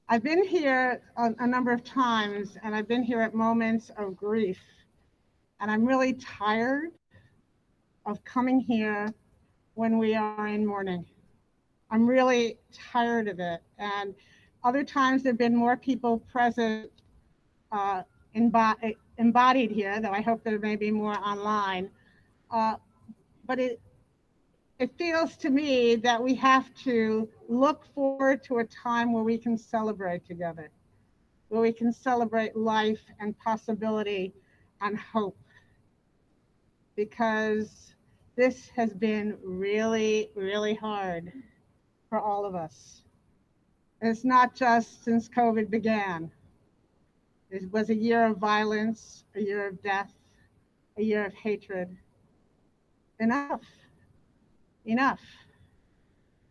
I've been here a number of times, and I've been here at moments of grief, and I'm really tired of coming here when we are in mourning. I'm really tired of it. And other times there have been more people present, uh, embodied here, though I hope there may be more online. Uh, but it feels to me that we have to look forward to a time where we can celebrate together, where we can celebrate life and possibility and hope, because this has been really, really hard for all of us. It's not just since COVID began. It was a year of violence, a year of death, a year of hatred. Enough, enough.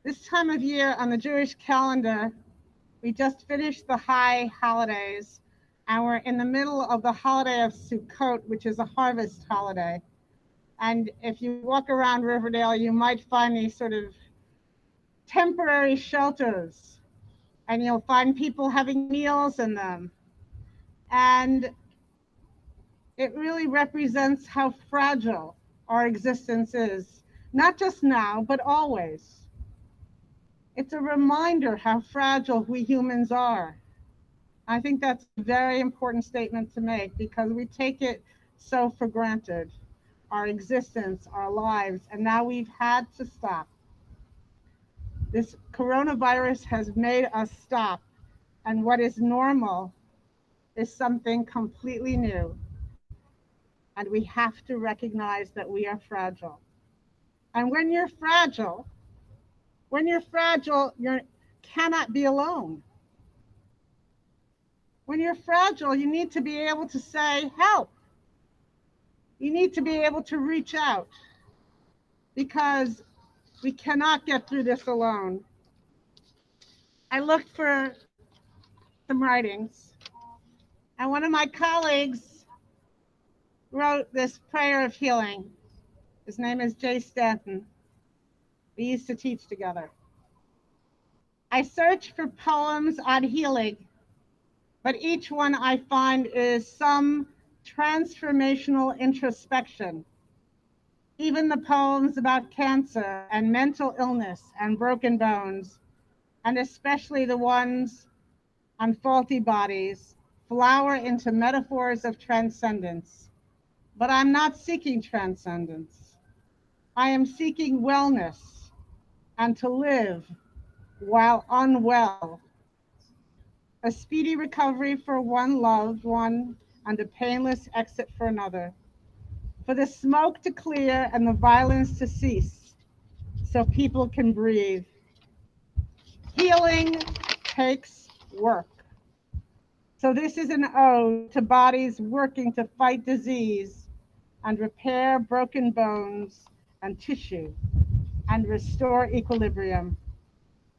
This time of year on the Jewish calendar, we just finished the high holidays, and we're in the middle of the holiday of Sukkot, which is a harvest holiday. And if you walk around Riverdale, you might find these sort of temporary shelters, and you'll find people having meals in them. And it really represents how fragile our existence is, not just now, but always. It's a reminder how fragile we humans are. I think that's a very important statement to make because we take it so for granted, our existence, our lives, and now we've had to stop. This coronavirus has made us stop, and what is normal is something completely new. And we have to recognize that we are fragile. And when you're fragile, you cannot be alone. When you're fragile, you need to be able to say, help. You need to be able to reach out because we cannot get through this alone. I looked for some writings, and one of my colleagues wrote this prayer of healing. His name is Jay Stanton. We used to teach together. I search for poems on healing, but each one I find is some transformational introspection. Even the poems about cancer and mental illness and broken bones, and especially the ones on faulty bodies, flower into metaphors of transcendence. But I'm not seeking transcendence. I am seeking wellness and to live while unwell. A speedy recovery for one loved one and a painless exit for another. For the smoke to clear and the violence to cease so people can breathe. Healing takes work. So this is an ode to bodies working to fight disease and repair broken bones and tissue and restore equilibrium.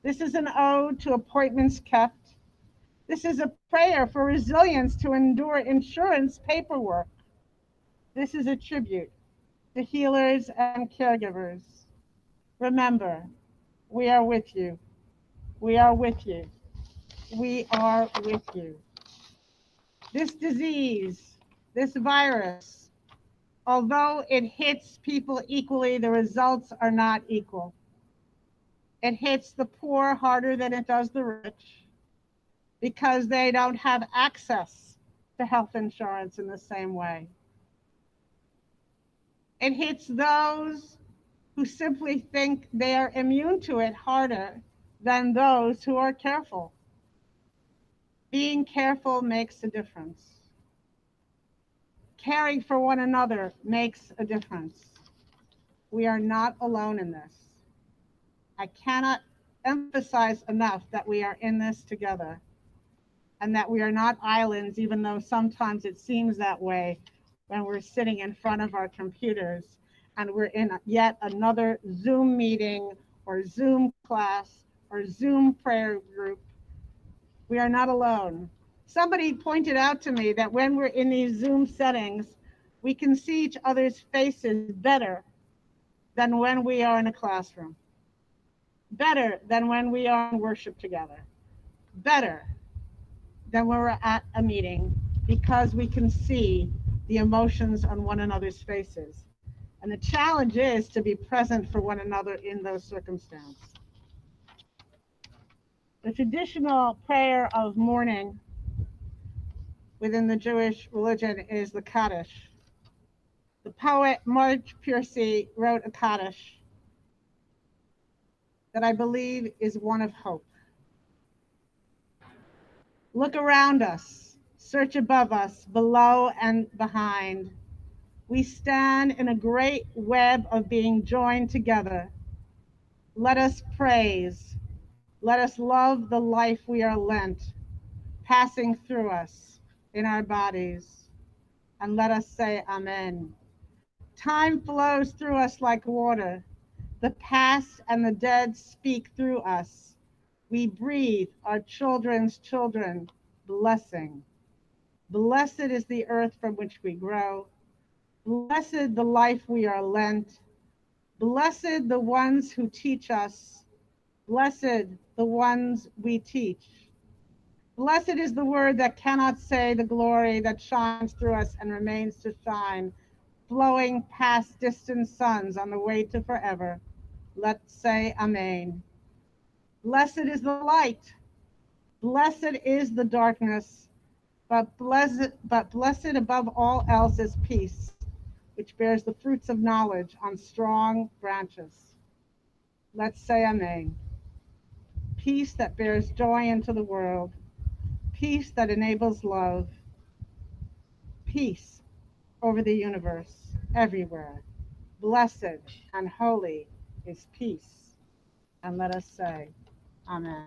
This is an ode to appointments kept. This is a prayer for resilience to endure insurance paperwork. This is a tribute to healers and caregivers. Remember, we are with you. We are with you. We are with you. This disease, this virus, although it hits people equally, the results are not equal. It hits the poor harder than it does the rich because they don't have access to health insurance in the same way. It hits those who simply think they are immune to it harder than those who are careful. Being careful makes a difference. Caring for one another makes a difference. We are not alone in this. I cannot emphasize enough that we are in this together and that we are not islands, even though sometimes it seems that way when we're sitting in front of our computers and we're in yet another Zoom meeting or Zoom class or Zoom prayer group. We are not alone. Somebody pointed out to me that when we're in these Zoom settings, we can see each other's faces better than when we are in a classroom, better than when we are in worship together, better. than when we're at a meeting because we can see the emotions on one another's faces. And the challenge is to be present for one another in those circumstances. The traditional prayer of mourning within the Jewish religion is the Kaddish. The poet Marge Piercy wrote a Kaddish that I believe is one of hope. Look around us, search above us, below and behind. We stand in a great web of being joined together. Let us praise. Let us love the life we are lent, passing through us in our bodies. And let us say Amen. Time flows through us like water. The past and the dead speak through us. We breathe our children's children blessing. Blessed is the earth from which we grow. Blessed the life we are lent. Blessed the ones who teach us. Blessed the ones we teach. Blessed is the word that cannot say the glory that shines through us and remains to shine, flowing past distant suns on the way to forever. Let's say Amen. Blessed is the light. Blessed is the darkness. But blessed above all else is peace, which bears the fruits of knowledge on strong branches. Let's say Amen. Peace that bears joy into the world. Peace that enables love. Peace over the universe, everywhere. Blessed and holy is peace. And let us say, Amen.